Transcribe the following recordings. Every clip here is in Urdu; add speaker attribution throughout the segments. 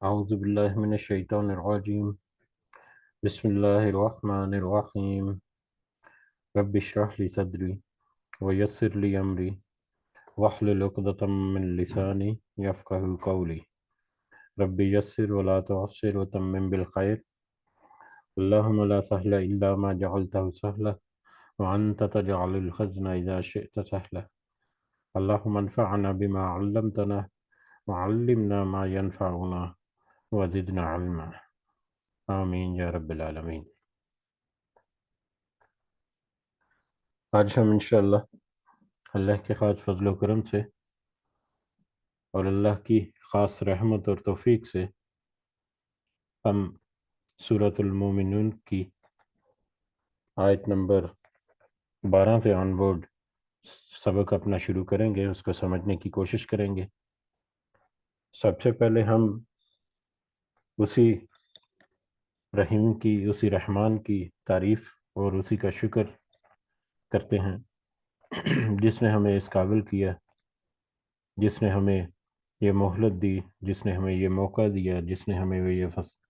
Speaker 1: أعوذ بالله من الشيطان الرجيم. بسم الله الرحمن الرحيم. رب اشرح لي صدري ويسر لي أمري واحلل عقدة من لساني يفقهوا قولي. رب يسر ولا تعسر وتمم بالخير. اللهم لا سهل إلا ما جعلته سهلا وأنت تجعل الحزن إذا شئت سهلا. اللهم انفعنا بما علمتنا وعلمنا ما ينفعنا وزدنا علما. آمین یا رب العالمین. آج ہم انشاءاللہ اللہ کے خاص فضل و کرم سے اور اللہ کی خاص رحمت اور توفیق سے ہم سورۃ المومنون کی آیت نمبر 12 سے آن ورڈ سبق اپنا شروع کریں گے، اس کو سمجھنے کی کوشش کریں گے۔ سب سے پہلے ہم اسی رحیم کی، اسی رحمان کی تعریف اور اسی کا شکر کرتے ہیں جس نے ہمیں اس قابل کیا، جس نے ہمیں یہ مہلت دی، جس نے ہمیں یہ موقع دیا، جس نے ہمیں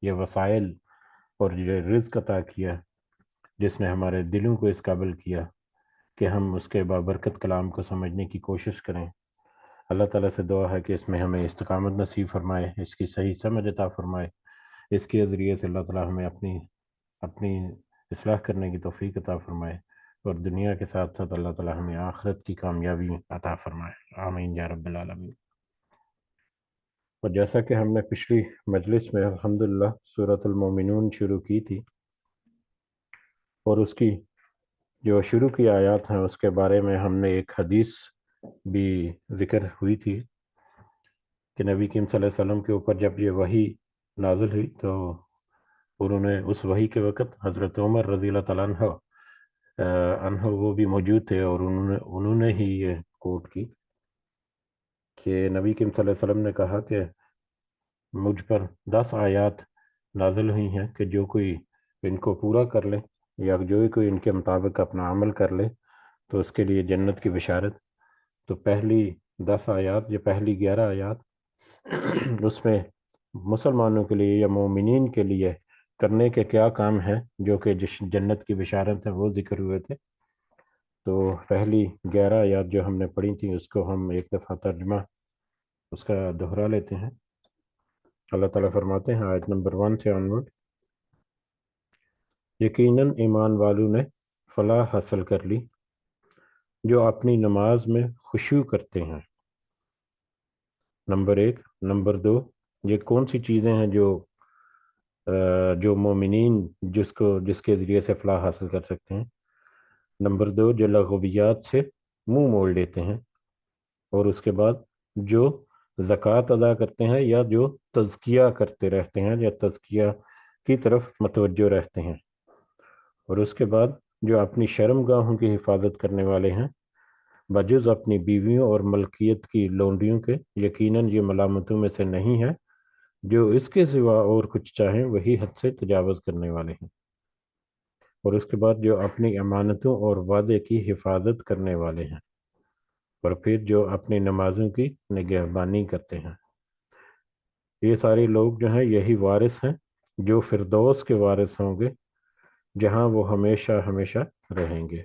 Speaker 1: یہ وسائل اور یہ رزق عطا کیا، جس نے ہمارے دلوں کو اس قابل کیا کہ ہم اس کے بابرکت کلام کو سمجھنے کی کوشش کریں۔ اللہ تعالیٰ سے دعا ہے کہ اس میں ہمیں استقامت نصیب فرمائے، اس کی صحیح سمجھ عطا فرمائے، اس کے ذریعے سے اللہ تعالیٰ ہمیں اپنی اصلاح کرنے کی توفیق عطا فرمائے، اور دنیا کے ساتھ ساتھ اللہ تعالیٰ ہمیں آخرت کی کامیابی عطا فرمائے۔ آمین یا رب العالمین۔ اور جیسا کہ ہم نے پچھلی مجلس میں الحمدللہ سورۃ المومنون شروع کی تھی، اور اس کی جو شروع کی آیات ہیں اس کے بارے میں ہم نے ایک حدیث بھی ذکر ہوئی تھی کہ نبی کریم صلی اللہ علیہ وسلم کے اوپر جب یہ وحی نازل ہوئی تو انہوں نے اس وحی کے وقت حضرت عمر رضی اللہ تعالیٰ عنہ وہ بھی موجود تھے، اور انہوں نے ہی یہ کوٹ کی کہ نبی کریم صلی اللہ علیہ وسلم نے کہا کہ مجھ پر 10 آیات نازل ہوئی ہیں کہ جو کوئی ان کو پورا کر لے یا جو کوئی ان کے مطابق اپنا عمل کر لے تو اس کے لیے جنت کی بشارت۔ تو پہلی 10 آیات، یہ پہلی 11 آیات اس میں مسلمانوں کے لیے یا مومنین کے لیے کرنے کے کیا کام ہیں جو کہ جس جنت کی بشارت ہے وہ ذکر ہوئے تھے۔ تو پہلی 11 آیات جو ہم نے پڑھی تھی اس کو ہم ایک دفعہ ترجمہ اس کا دہرا لیتے ہیں۔ اللہ تعالیٰ فرماتے ہیں آیت نمبر 1 سے آنورڈ، یقیناً ایمان والوں نے فلاح حاصل کر لی جو اپنی نماز میں خشوع کرتے ہیں۔ نمبر 1۔ نمبر 2، یہ کون سی چیزیں ہیں جو مومنین جس کے ذریعے سے فلاح حاصل کر سکتے ہیں؟ نمبر 2، جو لغویات سے منہ موڑ لیتے ہیں، اور اس کے بعد جو زکوٰۃ ادا کرتے ہیں یا جو تزکیہ کرتے رہتے ہیں یا تزکیہ کی طرف متوجہ رہتے ہیں، اور اس کے بعد جو اپنی شرم گاہوں کی حفاظت کرنے والے ہیں بجز اپنی بیویوں اور ملکیت کی لونڈیوں کے، یقیناً یہ ملامتوں میں سے نہیں ہے، جو اس کے سوا اور کچھ چاہیں وہی حد سے تجاوز کرنے والے ہیں، اور اس کے بعد جو اپنی امانتوں اور وعدے کی حفاظت کرنے والے ہیں، اور پھر جو اپنی نمازوں کی نگہبانی کرتے ہیں۔ یہ سارے لوگ جو ہیں یہی وارث ہیں جو فردوس کے وارث ہوں گے، جہاں وہ ہمیشہ ہمیشہ رہیں گے۔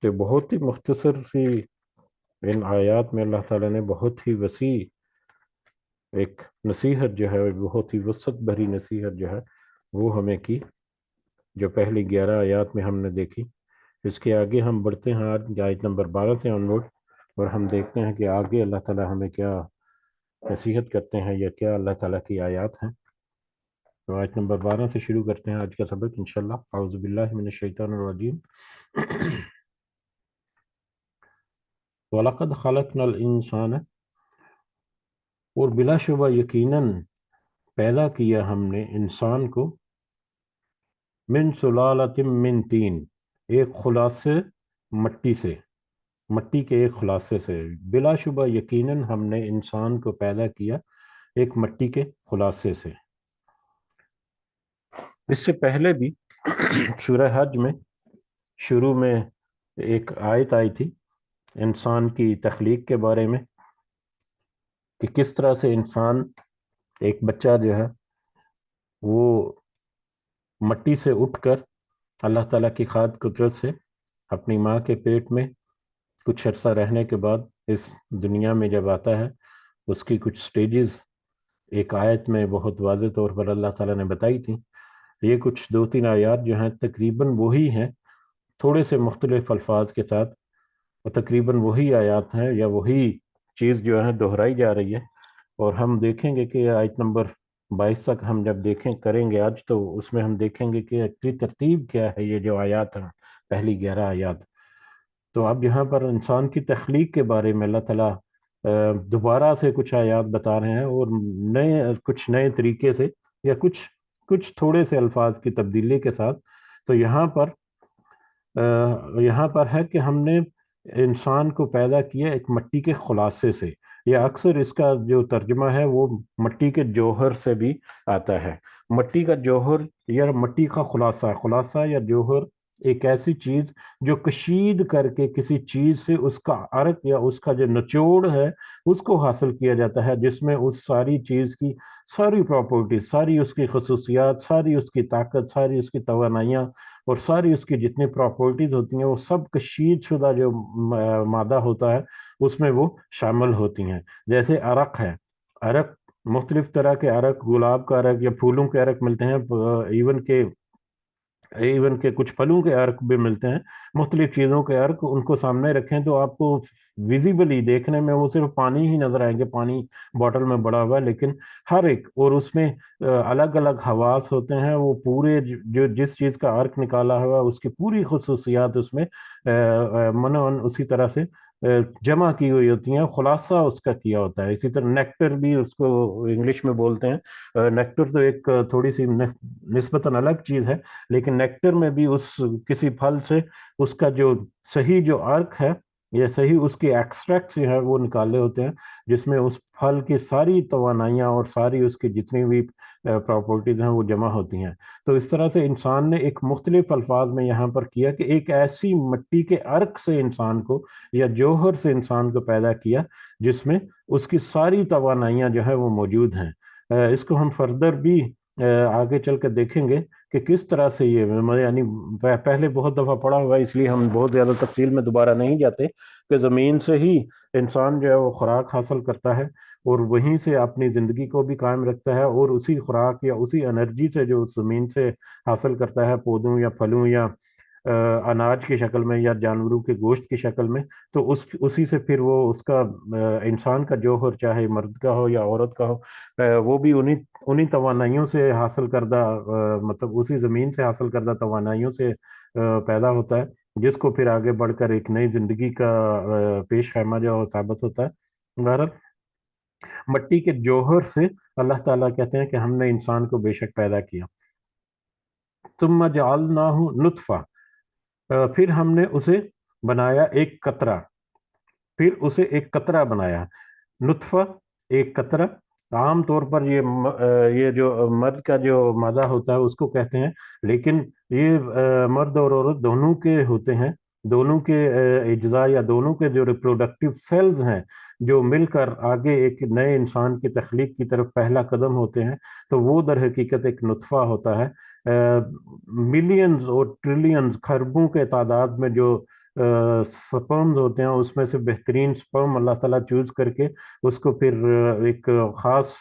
Speaker 1: تو بہت ہی مختصر سی ان آیات میں اللہ تعالیٰ نے بہت ہی وسیع ایک نصیحت جو ہے، بہت ہی وسعت بھری نصیحت جو ہے وہ ہمیں کی، جو پہلی 11 آیات میں ہم نے دیکھی۔ اس کے آگے ہم بڑھتے ہیں آج آیت نمبر 12 سے آنورڈ، اور ہم دیکھتے ہیں کہ آگے اللہ تعالیٰ ہمیں کیا نصیحت کرتے ہیں یا کیا اللہ تعالیٰ کی آیات ہیں۔ تو آیت نمبر 12 سے شروع کرتے ہیں آج کا سبق انشاءاللہ۔ اعوذ باللہ من الشیطان الرجیم۔ وَلَقَدْ خَلَقْنَا الْإِنسَانَ، اور بلا شبہ یقیناً پیدا کیا ہم نے انسان کو، من سلالۃ من طین، ایک خلاصے مٹی سے، مٹی کے ایک خلاصے سے۔ بلا شبہ یقیناً ہم نے انسان کو پیدا کیا ایک مٹی کے خلاصے سے۔ اس سے پہلے بھی سورہ حج میں شروع میں ایک آیت آئی تھی انسان کی تخلیق کے بارے میں، کہ کس طرح سے انسان ایک بچہ جو ہے وہ مٹی سے اٹھ کر اللہ تعالیٰ کی خاد قدرت سے اپنی ماں کے پیٹ میں کچھ عرصہ رہنے کے بعد اس دنیا میں جب آتا ہے، اس کی کچھ سٹیجز ایک آیت میں بہت واضح طور پر اللہ تعالیٰ نے بتائی تھی۔ یہ کچھ دو تین آیات جو ہیں تقریباً وہی ہیں، تھوڑے سے مختلف الفاظ کے ساتھ، اور تقریباً وہی آیات ہیں یا وہی چیز جو ہے دہرائی جا رہی ہے۔ اور ہم دیکھیں گے کہ آیت نمبر 22 تک ہم جب دیکھیں کریں گے آج، تو اس میں ہم دیکھیں گے کہ ترتیب کیا ہے یہ جو آیات ہیں، پہلی 11 آیات۔ تو اب یہاں پر انسان کی تخلیق کے بارے میں اللہ تعالیٰ دوبارہ سے کچھ آیات بتا رہے ہیں، اور کچھ نئے طریقے سے، یا کچھ تھوڑے سے الفاظ کی تبدیلی کے ساتھ۔ تو یہاں پر ہے کہ ہم نے انسان کو پیدا کیا ایک مٹی کے خلاصے سے، یا اکثر اس کا جو ترجمہ ہے وہ مٹی کے جوہر سے بھی آتا ہے۔ مٹی کا جوہر یا مٹی کا خلاصہ یا جوہر ایک ایسی چیز جو کشید کر کے کسی چیز سے اس کا عرق یا اس کا جو نچوڑ ہے اس کو حاصل کیا جاتا ہے، جس میں اس ساری چیز کی ساری پراپرٹیز، ساری اس کی خصوصیات، ساری اس کی طاقت، ساری اس کی توانائیاں، اور ساری اس کی جتنی پراپرٹیز ہوتی ہیں وہ سب کشید شدہ جو مادہ ہوتا ہے اس میں وہ شامل ہوتی ہیں۔ جیسے عرق ہے، عرق مختلف طرح کے عرق، گلاب کا عرق یا پھولوں کے عرق ملتے ہیں، ایون کہ کچھ پھلوں کے عرق بھی ملتے ہیں، مختلف چیزوں کے عرق ان کو سامنے رکھیں تو آپ کو ویزیبلی دیکھنے میں وہ صرف پانی ہی نظر آئیں گے، پانی بوٹل میں بڑا ہوا ہے، لیکن ہر ایک، اور اس میں الگ الگ حواس ہوتے ہیں، وہ پورے جو جس چیز کا عرق نکالا ہوا اس کی پوری خصوصیات اس میں منون اسی طرح سے جمع کی ہوئی ہوتی ہیں، خلاصہ اس کا کیا ہوتا ہے۔ اسی طرح نیکٹر بھی اس کو انگلش میں بولتے ہیں، نیکٹر تو ایک تھوڑی سی نسبتاً الگ چیز ہے، لیکن نیکٹر میں بھی اس کسی پھل سے اس کا جو صحیح جو عرق ہے یا صحیح اس کی ایکسٹریکٹ جو ہے وہ نکالے ہوتے ہیں، جس میں اس پھل کی ساری توانائیاں اور ساری اس کی جتنی بھی پراپرٹیز ہیں وہ جمع ہوتی ہیں۔ تو اس طرح سے انسان نے ایک مختلف الفاظ میں یہاں پر کیا کہ ایک ایسی مٹی کے عرق سے انسان کو یا جوہر سے انسان کو پیدا کیا جس میں اس کی ساری توانائیاں جو ہے وہ موجود ہیں۔ اس کو ہم فردر بھی آگے چل کر دیکھیں گے کہ کس طرح سے یہ، یعنی پہلے بہت دفعہ پڑھا ہوا ہے اس لیے ہم بہت زیادہ تفصیل میں دوبارہ نہیں جاتے، کہ زمین سے ہی انسان جو ہے وہ خوراک حاصل کرتا ہے، اور وہیں سے اپنی زندگی کو بھی قائم رکھتا ہے، اور اسی خوراک یا اسی انرجی سے جو زمین سے حاصل کرتا ہے، پودوں یا پھلوں یا اناج کی شکل میں یا جانوروں کے گوشت کی شکل میں، تو اسی سے پھر وہ اس کا انسان کا جوہر، چاہے مرد کا ہو یا عورت کا ہو، وہ بھی انہی توانائیوں سے حاصل کردہ، مطلب اسی زمین سے حاصل کردہ توانائیوں سے پیدا ہوتا ہے، جس کو پھر آگے بڑھ کر ایک نئی زندگی کا پیش خیمہ جو ثابت ہوتا ہے۔ بہرحال مٹی کے جوہر سے اللہ تعالیٰ کہتے ہیں کہ ہم نے انسان کو بے شک پیدا کیا۔ ثم جعلناہ نطفہ، پھر ہم نے اسے بنایا ایک قطرہ، پھر اسے ایک قطرہ بنایا۔ نطفہ ایک قطرہ، عام طور پر یہ جو مرد کا جو مادہ ہوتا ہے اس کو کہتے ہیں، لیکن یہ مرد اور عورت دونوں کے ہوتے ہیں، دونوں کے اجزاء یا دونوں کے جو ریپروڈکٹیو سیلز ہیں جو مل کر آگے ایک نئے انسان کی تخلیق کی طرف پہلا قدم ہوتے ہیں، تو وہ در حقیقت ایک نطفہ ہوتا ہے۔ ملینز اور ٹریلینز، خربوں کے تعداد میں جو سپرمز ہوتے ہیں، اس میں سے بہترین سپرم اللہ تعالیٰ چوز کر کے اس کو پھر ایک خاص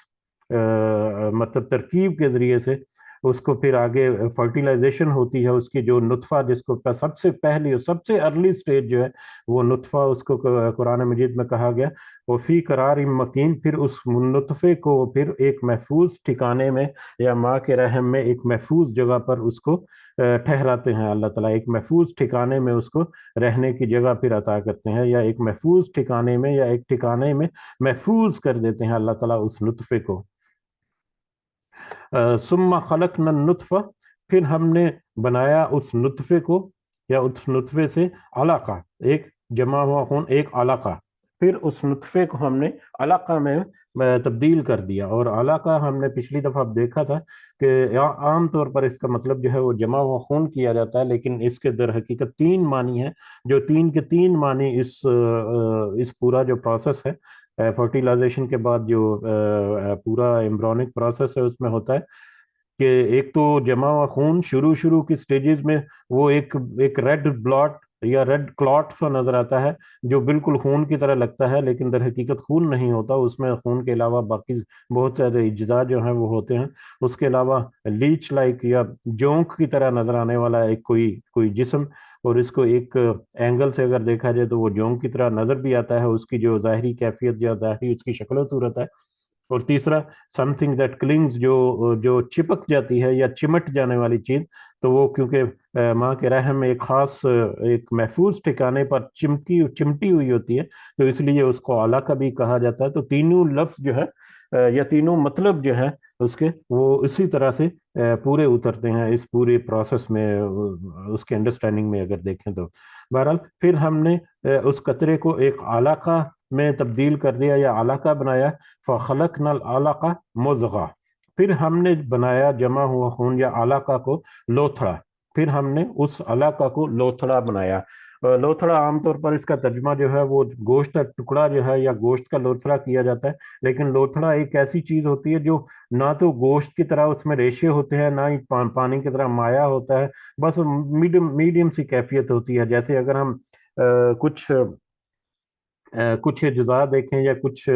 Speaker 1: مطلب ترکیب کے ذریعے سے اس کو پھر آگے فرٹیلائزیشن ہوتی ہے، اس کی جو نطفہ، جس کو سب سے پہلی اور سب سے ارلی سٹیج جو ہے وہ نطفہ، اس کو قرآن مجید میں کہا گیا، اور فی قرار مکین، پھر اس نطفے کو پھر ایک محفوظ ٹھکانے میں یا ماں کے رحم میں ایک محفوظ جگہ پر اس کو ٹھہراتے ہیں اللہ تعالیٰ، ایک محفوظ ٹھکانے میں اس کو رہنے کی جگہ پھر عطا کرتے ہیں، یا ایک محفوظ ٹھکانے میں یا ایک ٹھکانے میں محفوظ کر دیتے ہیں اللہ تعالیٰ اس نطفے کو۔ ثم خلقنا النطفہ، پھر ہم نے بنایا اس نطفے کو یا اس نطفے سے علقہ، ایک جمع ہوا خون، ایک علقہ، پھر اس نطفے کو ہم نے علقہ میں تبدیل کر دیا۔ اور علقہ ہم نے پچھلی دفعہ دیکھا تھا کہ عام طور پر اس کا مطلب جو ہے وہ جمع ہوا خون کیا جاتا ہے، لیکن اس کے در حقیقت 3 معنی ہیں، جو 3 کے 3 معنی اس پورا جو پروسیس ہے فرٹیلائزیشن کے بعد جو پورا ایمبرونک پروسیس ہے اس میں ہوتا ہے کہ ایک تو جمع ہوا خون شروع کی سٹیجز میں وہ ایک ریڈ بلاٹ یا ریڈ کلاٹ سا نظر آتا ہے، جو بالکل خون کی طرح لگتا ہے لیکن در حقیقت خون نہیں ہوتا، اس میں خون کے علاوہ باقی بہت سارے اجزاء جو ہیں وہ ہوتے ہیں۔ اس کے علاوہ لیچ لائک یا جونک کی طرح نظر آنے والا ایک کوئی جسم، اور اس کو ایک اینگل سے اگر دیکھا جائے تو وہ جونک کی طرح نظر بھی آتا ہے، اس کی جو ظاہری کیفیت یا ظاہری اس کی شکل و صورت ہے۔ اور تیسرا سم تھنگ دیٹ کلنگز، جو چپک جاتی ہے یا چمٹ جانے والی چیز، تو وہ کیونکہ ماں کے رحم میں ایک خاص ایک محفوظ ٹھکانے پر چمٹی ہوئی ہوتی ہے، تو اس لیے اس کو علاقہ بھی کہا جاتا ہے۔ تو تینوں لفظ جو ہے یا تینوں مطلب جو ہے اس کے، وہ اسی طرح سے پورے اترتے ہیں اس پورے پروسیس میں، اس کے انڈرسٹینڈنگ میں اگر دیکھیں تو۔ بہرحال پھر ہم نے اس قطرے کو ایک علاقہ میں تبدیل کر دیا یا علاقہ بنایا، فَخَلَقْنَا الْعَلَقَ مُضْغَةً، پھر ہم نے بنایا جمع ہوا خون یا علاقہ کو لوتھڑا، پھر ہم نے اس علاقہ کو لوتھڑا بنایا۔ لوتھڑا عام طور پر اس کا ترجمہ جو ہے وہ گوشت کا ٹکڑا جو ہے یا گوشت کا لوتھڑا کیا جاتا ہے، لیکن لوتھڑا ایک ایسی چیز ہوتی ہے جو نہ تو گوشت کی طرح اس میں ریشے ہوتے ہیں، نہ ہی پانی کی طرح مایا ہوتا ہے، بس میڈیم سی کیفیت ہوتی ہے۔ جیسے اگر ہم کچھ اجزاء دیکھیں یا کچھ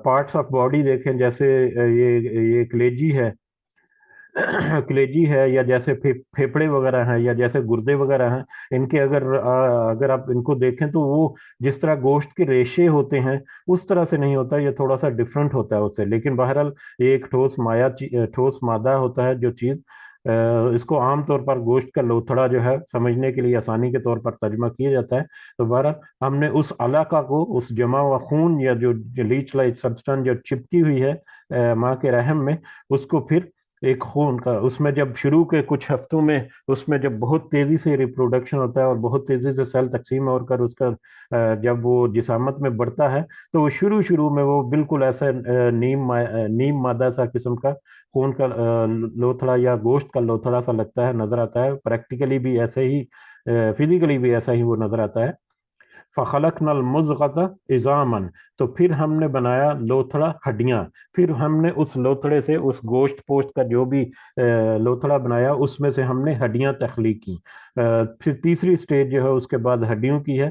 Speaker 1: پارٹس آف باڈی دیکھیں، جیسے یہ کلیجی ہے کلیجی ہے، یا جیسے پھیپڑے وغیرہ ہیں، یا جیسے گردے وغیرہ ہیں، ان کے اگر آپ ان کو دیکھیں تو وہ جس طرح گوشت کے ریشے ہوتے ہیں اس طرح سے نہیں ہوتا، یہ تھوڑا سا ڈفرنٹ ہوتا ہے اس سے، لیکن بہرحال یہ ایک ٹھوس مادہ ہوتا ہے جو چیز، اس کو عام طور پر گوشت کا لوتھڑا جو ہے سمجھنے کے لیے آسانی کے طور پر ترجمہ کیا جاتا ہے۔ تو بہرحال ہم نے اس علاقہ کو، اس جمع ہوا خون یا جو لیچ لائک سبسٹنس جو چپکی ہوئی ہے ماں کے رحم میں، اس کو پھر ایک خون کا، اس میں جب شروع کے کچھ ہفتوں میں اس میں جب بہت تیزی سے ریپروڈکشن ہوتا ہے اور بہت تیزی سے سیل تقسیم ہو کر اس کا جب وہ جسامت میں بڑھتا ہے، تو وہ شروع میں وہ بالکل ایسا نیم مادہ سا قسم کا خون کا لوتھڑا یا گوشت کا لوتھڑا سا لگتا ہے، نظر آتا ہے، پریکٹیکلی بھی ایسے ہی، فزیکلی بھی ایسا ہی وہ نظر آتا ہے۔ فَخَلَقْنَا الْمُضْغَةَ عِظَامًا، تو پھر ہم نے بنایا لوتھڑا ہڈیاں، پھر ہم نے اس لوتھڑے سے، اس گوشت پوشت کا جو بھی لوتھڑا بنایا، اس میں سے ہم نے ہڈیاں تخلیق کی۔ پھر تیسری سٹیج جو ہے اس کے بعد ہڈیوں کی ہے۔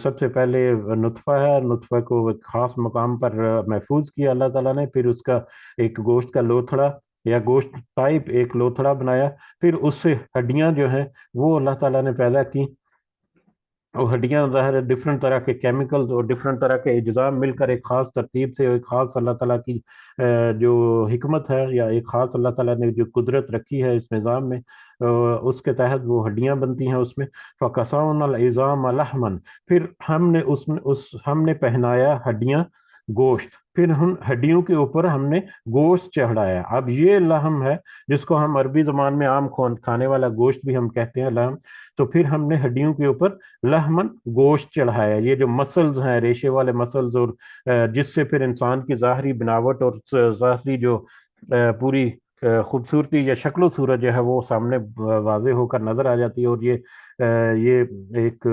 Speaker 1: سب سے پہلے نطفہ ہے، نطفہ کو ایک خاص مقام پر محفوظ کیا اللہ تعالیٰ نے، پھر اس کا ایک گوشت کا لوتھڑا یا گوشت ٹائپ ایک لوتھڑا بنایا، پھر اس سے ہڈیاں جو ہیں وہ اللہ تعالیٰ نے پیدا کی۔ اور ہڈیاں ظاہر ہے ڈفرنٹ طرح کے کیمیکلز اور ڈفرنٹ طرح کے اجزاء مل کر ایک خاص ترتیب سے، ایک خاص اللہ تعالیٰ کی جو حکمت ہے یا ایک خاص اللہ تعالیٰ نے جو قدرت رکھی ہے اس نظام میں، اس کے تحت وہ ہڈیاں بنتی ہیں اس میں۔ فَكَسَوْنَا الْعِظَامَ لَحْمًا، پھر ہم نے پہنایا ہڈیاں گوشت، پھر ہم ہڈیوں کے اوپر ہم نے گوشت چڑھایا۔ اب یہ لحم ہے جس کو ہم عربی زبان میں عام کھانے والا گوشت بھی ہم کہتے ہیں لحم، تو پھر ہم نے ہڈیوں کے اوپر لحمن گوشت چڑھایا۔ یہ جو مسلز ہیں، ریشے والے مسلز، اور جس سے پھر انسان کی ظاہری بناوٹ اور ظاہری جو پوری خوبصورتی یا شکل و صورت جو ہے وہ سامنے واضح ہو کر نظر آ جاتی ہے، اور یہ ایک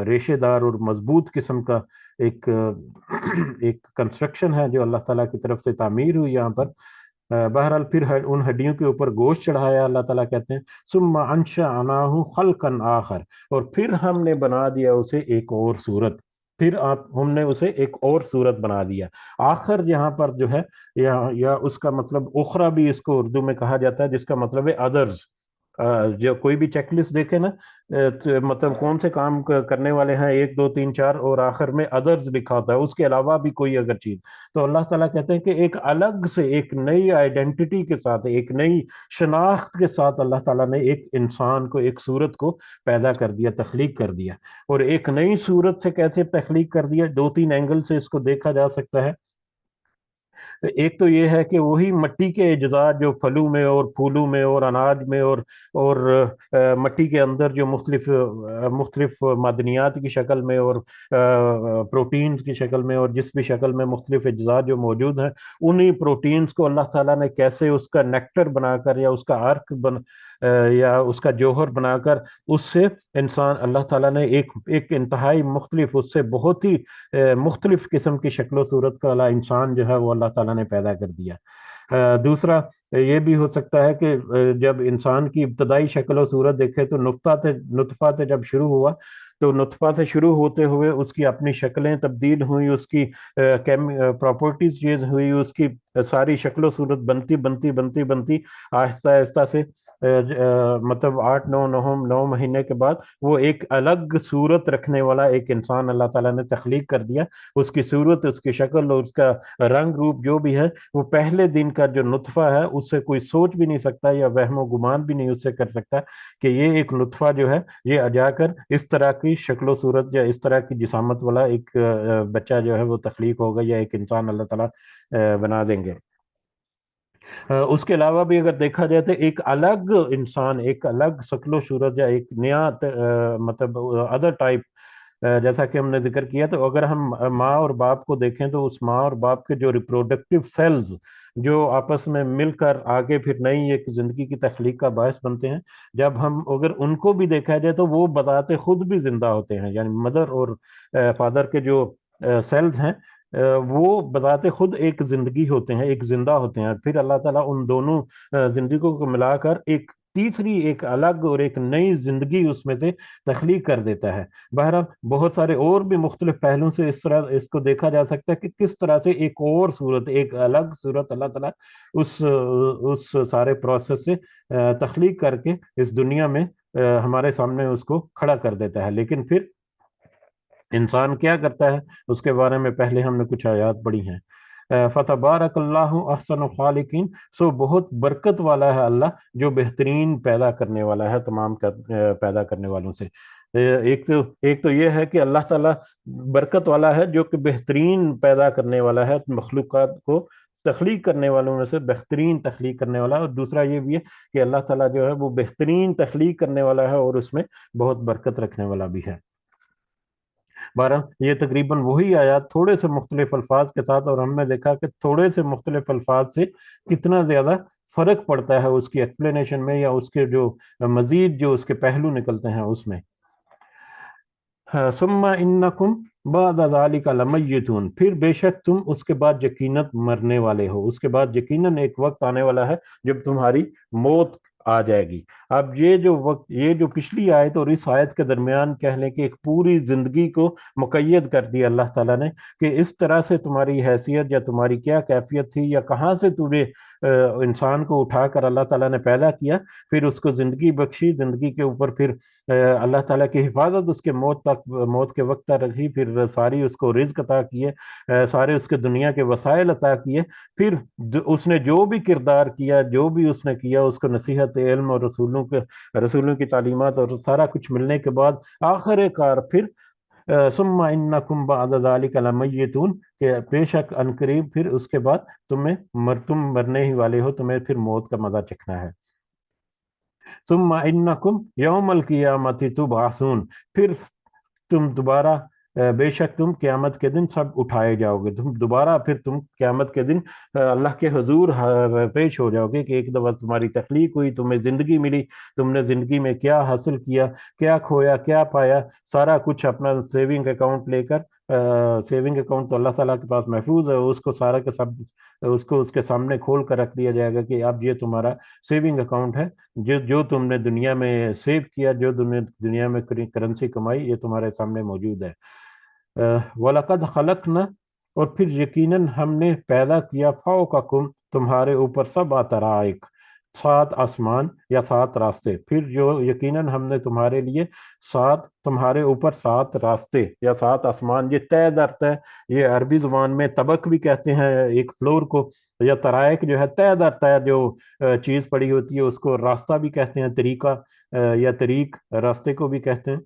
Speaker 1: ریشے دار اور مضبوط قسم کا ایک کنسٹرکشن ہے جو اللہ تعالیٰ کی طرف سے تعمیر ہوئی یہاں پر۔ بہرحال پھر ان ہڈیوں کے اوپر گوشت چڑھایا، اللہ تعالیٰ کہتے ہیں ثم انشأناہ خلقا آخر، اور پھر ہم نے بنا دیا اسے ایک اور صورت، ہم نے اسے ایک اور صورت بنا دیا۔ آخر یہاں پر جو ہے یا اس کا مطلب اخرى بھی اس کو اردو میں کہا جاتا ہے، جس کا مطلب ہے ادرز۔ جو کوئی بھی چیک لسٹ دیکھے نا، مطلب کون سے کام کرنے والے ہیں، 1 2 3 4، اور آخر میں ادرز لکھا ہوتا ہے، اس کے علاوہ بھی کوئی اگر چیز، تو اللہ تعالیٰ کہتے ہیں کہ ایک الگ سے، ایک نئی آئیڈینٹی کے ساتھ، ایک نئی شناخت کے ساتھ اللہ تعالیٰ نے ایک انسان کو، ایک صورت کو پیدا کر دیا، تخلیق کر دیا۔ اور ایک نئی صورت سے کیسے تخلیق کر دیا، 2 3 اینگل سے اس کو دیکھا جا سکتا ہے۔ ایک تو یہ ہے کہ وہی مٹی کے اجزاء جو پھلوں میں اور پھولوں میں اور اناج میں اور مٹی کے اندر جو مختلف معدنیات کی شکل میں اور پروٹینز کی شکل میں اور جس بھی شکل میں مختلف اجزاء جو موجود ہیں، انہی پروٹینز کو اللہ تعالیٰ نے کیسے اس کا نیکٹر بنا کر یا اس کا یا اس کا جوہر بنا کر اس سے انسان اللہ تعالیٰ نے ایک انتہائی مختلف، اس سے بہت ہی مختلف قسم کی شکل و صورت کا انسان جو ہے وہ اللہ تعالیٰ نے پیدا کر دیا۔ دوسرا یہ بھی ہو سکتا ہے کہ جب انسان کی ابتدائی شکل و صورت دیکھے تو نطفہ سے جب شروع ہوا تو نطفہ سے شروع ہوتے ہوئے اس کی اپنی شکلیں تبدیل ہوئی، اس کی پراپرٹیز چیز ہوئی، اس کی ساری شکل و صورت بنتی بنتی بنتی بنتی آہستہ آہستہ سے مطلب 8 9 مہینے کے بعد وہ ایک الگ صورت رکھنے والا ایک انسان اللہ تعالیٰ نے تخلیق کر دیا۔ اس کی صورت، اس کی شکل اور اس کا رنگ روپ جو بھی ہے وہ پہلے دن کا جو نطفہ ہے اس سے کوئی سوچ بھی نہیں سکتا یا وہم و گمان بھی نہیں اس سے کر سکتا کہ یہ ایک نطفہ جو ہے یہ جا کر اس طرح کی شکل و صورت یا اس طرح کی جسامت والا ایک بچہ جو ہے وہ تخلیق ہوگا یا ایک انسان اللہ تعالیٰ بنا دیں گے۔ اس کے علاوہ بھی اگر دیکھا جائے تو ایک الگ انسان، ایک الگ شکل و صورت یا ایک نیا مطلب ادر ٹائپ، جیسا کہ ہم نے ذکر کیا، تو اگر ہم ماں اور باپ کو دیکھیں تو اس ماں اور باپ کے جو ریپروڈکٹیو سیلز جو آپس میں مل کر آگے پھر نئی ایک زندگی کی تخلیق کا باعث بنتے ہیں، جب ہم اگر ان کو بھی دیکھا جائے تو وہ بذات خود بھی زندہ ہوتے ہیں، یعنی مدر اور فادر کے جو سیلز ہیں وہ بذات خود ایک زندگی ہوتے ہیں، ایک زندہ ہوتے ہیں۔ پھر اللہ تعالیٰ ان دونوں زندگیوں کو ملا کر ایک تیسری، ایک الگ اور ایک نئی زندگی اس میں سے تخلیق کر دیتا ہے۔ بہرحال بہت سارے اور بھی مختلف پہلوؤں سے اس کو دیکھا جا سکتا ہے کہ کس طرح سے ایک اور صورت، ایک الگ صورت اللہ تعالیٰ اس سارے پروسیس سے تخلیق کر کے اس دنیا میں ہمارے سامنے اس کو کھڑا کر دیتا ہے۔ لیکن پھر انسان کیا کرتا ہے اس کے بارے میں پہلے ہم نے کچھ آیات پڑھی ہیں۔ فتبارک اللہ احسن الخالقین، سو بہت برکت والا ہے اللہ جو بہترین پیدا کرنے والا ہے تمام پیدا کرنے والوں سے۔ ایک تو یہ ہے کہ اللہ تعالیٰ برکت والا ہے جو کہ بہترین پیدا کرنے والا ہے، مخلوقات کو تخلیق کرنے والوں میں سے بہترین تخلیق کرنے والا ہے، اور دوسرا یہ بھی ہے کہ اللہ تعالیٰ جو ہے وہ بہترین تخلیق کرنے والا ہے اور اس میں بہت برکت رکھنے والا بھی ہے۔ یہ تقریباً وہی آیات تھوڑے سے مختلف الفاظ کے ساتھ، اور ہم نے دیکھا کہ تھوڑے سے مختلف الفاظ سے کتنا زیادہ فرق پڑتا ہے اس کی ایکسپلینیشن میں یا اس کے جو مزید جو اس کے پہلو نکلتے ہیں اس میں۔ ثم انکم بعد ذالک لمیتون، پھر بے شک تم اس کے بعد یقیناً مرنے والے ہو، اس کے بعد یقیناً ایک وقت آنے والا ہے جب تمہاری موت آ جائے گی۔ اب یہ جو وقت، یہ جو پچھلی آیت اور اس آیت کے درمیان کہہ لیں کہ ایک پوری زندگی کو مقید کر دیا اللہ تعالیٰ نے کہ اس طرح سے تمہاری حیثیت یا تمہاری کیا کیفیت تھی یا کہاں سے تمہیں انسان کو اٹھا کر اللہ تعالیٰ نے پیدا کیا، پھر اس کو زندگی بخشی، زندگی کے اوپر پھر اللہ تعالیٰ کی حفاظت اس کے موت کے وقت تک رکھی، پھر ساری اس کو رزق عطا کیے، سارے اس کے دنیا کے وسائل عطا کیے، پھر اس نے جو بھی کردار کیا، جو بھی اس نے کیا، اس کو نصیحت علم اور رسولوں کی تعلیمات اور سارا کچھ ملنے کے بعد آخر کار پھر ثم انکم بعد ذالک لمیتون، کہ بے شک عنقریب پھر اس کے بعد تم مرنے ہی والے ہو، تمہیں پھر موت کا مزہ چکھنا ہے۔ ثم انکم یوم القیامت تبعثون، پھر تم دوبارہ بے شک تم قیامت کے دن سب اٹھائے جاؤ گے، تم دوبارہ پھر تم قیامت کے دن اللہ کے حضور پیش ہو جاؤ گے کہ ایک دفعہ تمہاری تخلیق ہوئی، تمہیں زندگی ملی، تم نے زندگی میں کیا حاصل کیا، کیا کھویا، کیا پایا، سارا کچھ اپنا سیونگ اکاؤنٹ لے کر، سیونگ اکاؤنٹ تو اللہ تعالیٰ کے پاس محفوظ ہے، اس کو سارا کے سب اس کو اس کے سامنے کھول کر رکھ دیا جائے گا کہ اب یہ تمہارا سیونگ اکاؤنٹ ہے، جو تم نے دنیا میں سیو کیا، جو تم نے دنیا میں کرنسی کمائی، یہ تمہارے سامنے موجود ہے۔ وَلَقَدْ خَلَقْنَا، اور پھر یقیناً ہم نے پیدا کیا فوقکم، تمہارے اوپر سبع طرائق، 7 آسمان یا 7 راستے، پھر جو یقیناً ہم نے تمہارے لیے تمہارے اوپر 7 راستے یا 7 آسمان، یہ طے در طے، یہ عربی زبان میں طبق بھی کہتے ہیں ایک فلور کو، یا طرائق جو ہے طے در طے جو چیز پڑی ہوتی ہے اس کو راستہ بھی کہتے ہیں، طریقہ یا طریق راستے کو بھی کہتے ہیں۔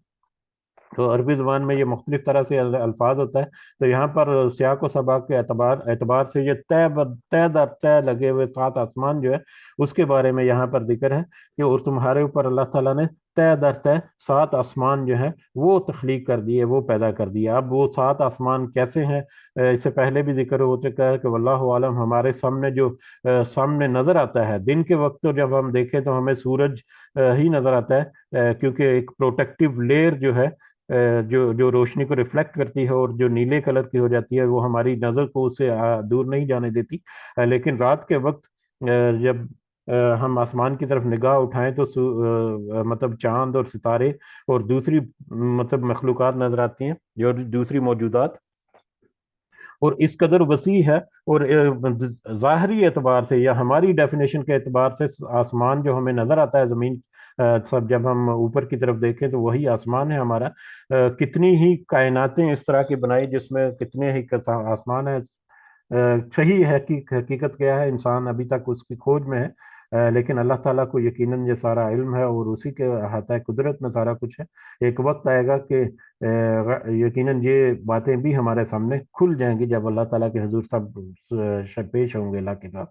Speaker 1: تو عربی زبان میں یہ مختلف طرح سے الفاظ ہوتا ہے، تو یہاں پر سیاق و سباق کے اعتبار سے یہ طے در طے لگے ہوئے 7 آسمان جو ہے اس کے بارے میں یہاں پر ذکر ہے کہ اور تمہارے اوپر اللہ تعالیٰ نے طے در طے 7 آسمان جو ہے وہ تخلیق کر دیے، وہ پیدا کر دیا۔ اب وہ 7 آسمان کیسے ہیں، اس سے پہلے بھی ذکر ہو چکا ہے کہ واللہ عالم، ہمارے سامنے جو سامنے نظر آتا ہے دن کے وقت، تو جب ہم دیکھیں تو ہمیں سورج ہی نظر آتا ہے، کیونکہ ایک پروٹیکٹیو لیئر جو ہے جو روشنی کو ریفلیکٹ کرتی ہے اور جو نیلے کلر کی ہو جاتی ہے، وہ ہماری نظر کو اس سے دور نہیں جانے دیتی۔ لیکن رات کے وقت جب ہم آسمان کی طرف نگاہ اٹھائیں تو مطلب چاند اور ستارے اور دوسری مطلب مخلوقات نظر آتی ہیں، جو دوسری موجودات، اور اس قدر وسیع ہے۔ اور ظاہری اعتبار سے یا ہماری ڈیفینیشن کے اعتبار سے آسمان جو ہمیں نظر آتا ہے زمین، سب جب ہم اوپر کی طرف دیکھیں تو وہی آسمان ہے ہمارا۔ کتنی ہی کائناتیں اس طرح کی بنائی جس میں کتنے ہی آسمان ہیں۔ صحیح ہے کہ حقیقت کیا ہے، انسان ابھی تک اس کی کھوج میں ہے، لیکن اللہ تعالیٰ کو یقیناً یہ سارا علم ہے اور اسی کے احاطہ قدرت میں سارا کچھ ہے۔ ایک وقت آئے گا کہ یقیناً یہ باتیں بھی ہمارے سامنے کھل جائیں گی جب اللہ تعالیٰ کے حضور سب پیش ہوں گے اللہ کے پاس۔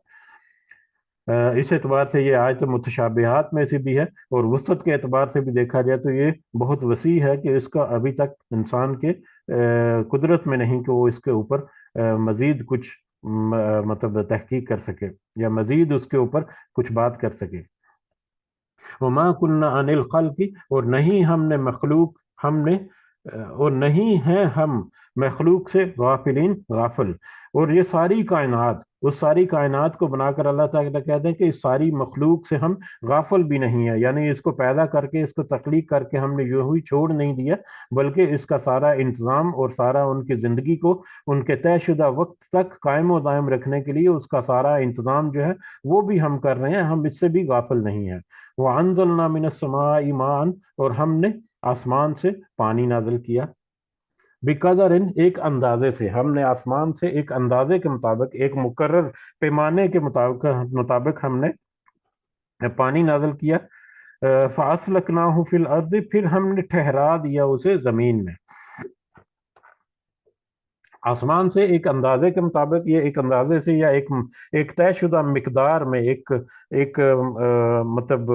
Speaker 1: اس اعتبار سے یہ آیت متشابہات میں سے بھی ہے، اور وسعت کے اعتبار سے بھی دیکھا جائے تو یہ بہت وسیع ہے کہ اس کا ابھی تک انسان کے قدرت میں نہیں کہ وہ اس کے اوپر مزید کچھ مطلب تحقیق کر سکے یا مزید اس کے اوپر کچھ بات کر سکے۔ وما كنا عن الخلق، اور نہیں ہم نے مخلوق، اور نہیں ہیں ہم مخلوق سے غافلین، غافل۔ اور یہ ساری کائنات، اس ساری کائنات کو بنا کر اللہ تعالیٰ کہتے ہیں کہ اس ساری مخلوق سے ہم غافل بھی نہیں ہیں، یعنی اس کو پیدا کر کے، اس کو تخلیق کر کے ہم نے یوں ہی چھوڑ نہیں دیا، بلکہ اس کا سارا انتظام اور سارا ان کی زندگی کو ان کے طے شدہ وقت تک قائم و دائم رکھنے کے لیے اس کا سارا انتظام جو ہے وہ بھی ہم کر رہے ہیں، ہم اس سے بھی غافل نہیں ہیں۔ وَأَنزَلْنَا مِنَ السَّمَاءِ مَاءً، اور ہم نے آسمان سے پانی نازل کیا، بقدر، ایک اندازے سے، ہم نے آسمان سے ایک اندازے کے مطابق، ایک مقرر پیمانے کے مطابق ہم نے پانی نازل کیا۔ فَأَسْلَكْنَاهُ فِي الْأَرْضِ، پھر ہم نے ٹھہرا دیا اسے زمین میں۔ آسمان سے ایک اندازے کے مطابق، یہ ایک اندازے سے یا ایک طے شدہ مقدار میں، ایک مطلب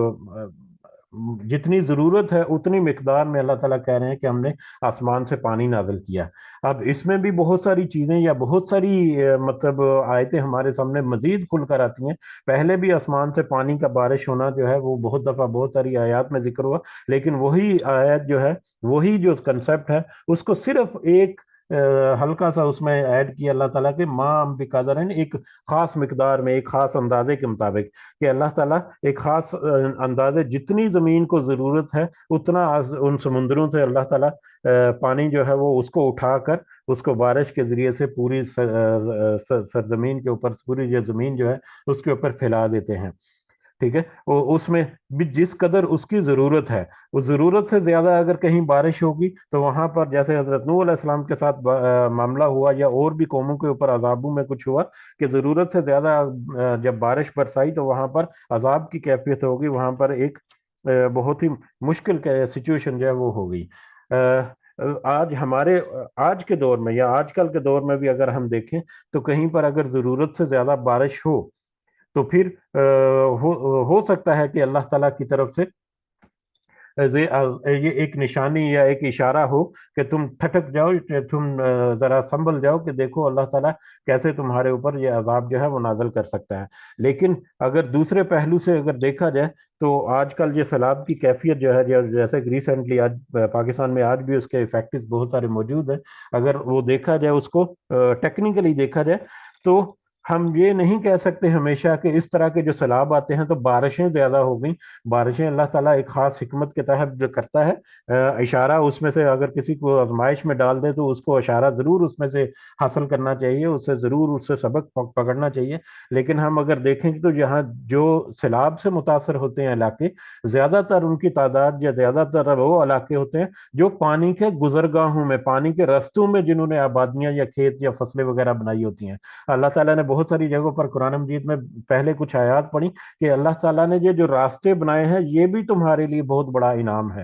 Speaker 1: جتنی ضرورت ہے اتنی مقدار میں اللہ تعالیٰ کہہ رہے ہیں کہ ہم نے آسمان سے پانی نازل کیا۔ اب اس میں بھی بہت ساری چیزیں یا بہت ساری مطلب آیتیں ہمارے سامنے مزید کھل کر آتی ہیں۔ پہلے بھی آسمان سے پانی کا بارش ہونا جو ہے وہ بہت دفعہ بہت ساری آیات میں ذکر ہوا، لیکن وہی آیت جو ہے، وہی جو کنسپٹ ہے، اس کو صرف ایک ہلکا سا اس میں ایڈ کیا اللہ تعالیٰ کے ماں بقدرن، ایک خاص مقدار میں، ایک خاص اندازے کے مطابق، کہ اللہ تعالیٰ ایک خاص اندازے، جتنی زمین کو ضرورت ہے اتنا ان سمندروں سے اللہ تعالیٰ پانی جو ہے وہ اس کو اٹھا کر اس کو بارش کے ذریعے سے پوری سرزمین کے اوپر، پوری جو زمین جو ہے اس کے اوپر پھیلا دیتے ہیں۔ ٹھیک ہے، اس میں بھی جس قدر اس کی ضرورت ہے، اس ضرورت سے زیادہ اگر کہیں بارش ہوگی تو وہاں پر جیسے حضرت نوح علیہ السلام کے ساتھ معاملہ ہوا، یا اور بھی قوموں کے اوپر عذابوں میں کچھ ہوا کہ ضرورت سے زیادہ جب بارش برسائی تو وہاں پر عذاب کی کیفیت ہوگی، وہاں پر ایک بہت ہی مشکل سچویشن جو ہے وہ ہوگی۔ آج کے دور میں یا آج کل کے دور میں بھی اگر ہم دیکھیں تو کہیں پر اگر ضرورت سے زیادہ بارش ہو تو پھر ہو سکتا ہے کہ اللہ تعالیٰ کی طرف سے یہ ایک نشانی یا ایک اشارہ ہو کہ تم ٹھٹک جاؤ، تم ذرا سنبھل جاؤ کہ دیکھو اللہ تعالیٰ کیسے تمہارے اوپر یہ عذاب جو ہے وہ نازل کر سکتا ہے۔ لیکن اگر دوسرے پہلو سے اگر دیکھا جائے تو آج کل یہ سیلاب کی کیفیت جو ہے، جیسے کہ ریسنٹلی آج پاکستان میں آج بھی اس کے ایفیکٹس بہت سارے موجود ہیں، اگر وہ دیکھا جائے، اس کو ٹیکنیکلی دیکھا جائے تو ہم یہ نہیں کہہ سکتے ہمیشہ کہ اس طرح کے جو سیلاب آتے ہیں تو بارشیں زیادہ ہو گئیں۔ بارشیں اللہ تعالیٰ ایک خاص حکمت کے تحت جو کرتا ہے، اشارہ اس میں سے اگر کسی کو آزمائش میں ڈال دے تو اس کو اشارہ ضرور اس میں سے حاصل کرنا چاہیے، اس سے ضرور اس سے سبق پکڑنا چاہیے۔ لیکن ہم اگر دیکھیں تو یہاں جو سیلاب سے متاثر ہوتے ہیں علاقے، زیادہ تر ان کی تعداد یا زیادہ تر وہ علاقے ہوتے ہیں جو پانی کے گزرگاہوں میں، پانی کے رستوں میں جنہوں نے آبادیاں یا کھیت یا فصلیں وغیرہ بنائی ہوتی ہیں۔ اللہ تعالیٰ نے بہت ساری جگہوں پر قرآن مجید میں پہلے کچھ آیات پڑھی کہ اللہ تعالیٰ نے یہ جو راستے بنائے ہیں یہ بھی تمہارے لیے بہت بڑا انعام ہے۔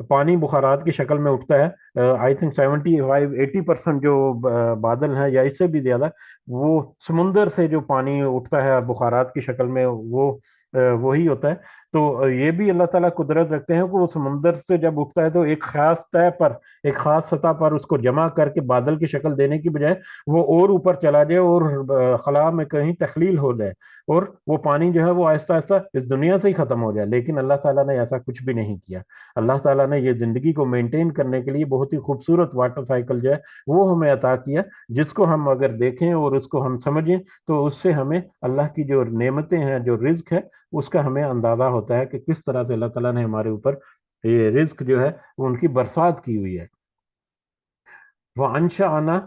Speaker 1: پانی بخارات کی شکل میں اٹھتا ہے، آئی تھنک 75-80% جو بادل ہیں یا اس سے بھی زیادہ، وہ سمندر سے جو پانی اٹھتا ہے بخارات کی شکل میں، وہی ہوتا ہے۔ تو یہ بھی اللہ تعالیٰ قدرت رکھتے ہیں کہ وہ سمندر سے جب اٹھتا ہے تو ایک خاص طے پر، ایک خاص سطح پر اس کو جمع کر کے بادل کی شکل دینے کی بجائے وہ اور اوپر چلا جائے اور خلا میں کہیں تخلیل ہو جائے، اور وہ پانی جو ہے وہ آہستہ آہستہ اس دنیا سے ہی ختم ہو جائے۔ لیکن اللہ تعالیٰ نے ایسا کچھ بھی نہیں کیا۔ اللہ تعالیٰ نے یہ زندگی کو مینٹین کرنے کے لیے بہت ہی خوبصورت واٹر سائیکل جو ہے وہ ہمیں عطا کیا، جس کو ہم اگر دیکھیں اور اس کو ہم سمجھیں تو اس سے ہمیں اللہ کی جو نعمتیں ہیں، جو رزق ہے، اس کا ہمیں اندازہ ہوتا ہے کہ کس طرح سے اللہ تعالیٰ نے ہمارے اوپر یہ رزق جو ہے وہ ان کی برسات کی ہوئی ہے۔ وَأَنشَأْنَا،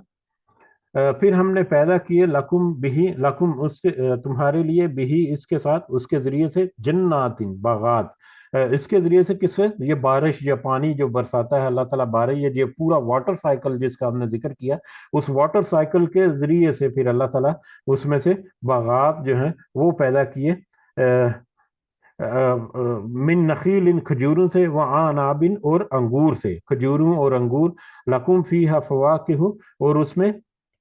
Speaker 1: پھر ہم نے پیدا کیے، لکم بہی، لکم اس کے تمہارے لیے، بہی اس کے ساتھ، اس کے ذریعے سے، جنات باغات، اس کے ذریعے سے کس سے؟ یہ بارش یا پانی جو برساتا ہے اللہ تعالیٰ، بارش، یہ پورا واٹر سائیکل جس کا ہم نے ذکر کیا، اس واٹر سائیکل کے ذریعے سے پھر اللہ تعالیٰ اس میں سے باغات جو ہیں وہ پیدا کیے، من نخیل، ان کھجوروں سے، وعناب، اور انگور سے، کھجوروں اور انگور، لکم فیہا فواکہ، اور اس میں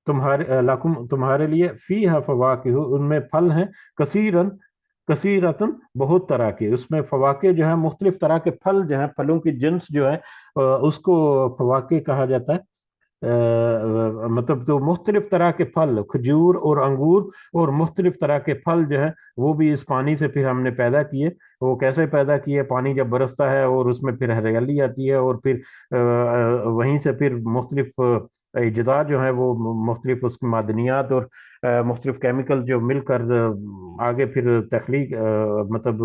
Speaker 1: تمہارے، لکم تمہارے لیے، فیہا فواکہ ان میں پھل ہیں، کثیرن کثیرتن بہت طرح کے، اس میں فواکہ جو ہے مختلف طرح کے پھل جو ہیں، پھلوں کی جنس جو ہے اس کو فواکہ کہا جاتا ہے۔ مطلب تو مختلف طرح کے پھل، کھجور اور انگور اور مختلف طرح کے پھل جو ہے وہ بھی اس پانی سے پھر ہم نے پیدا کیے۔ وہ کیسے پیدا کیے؟ پانی جب برستا ہے اور اس میں پھر ہریالی آتی ہے، اور پھر وہیں سے پھر مختلف اجزاء جو ہیں وہ مختلف اس کی معدنیات اور مختلف کیمیکل جو مل کر آگے پھر تخلیق، مطلب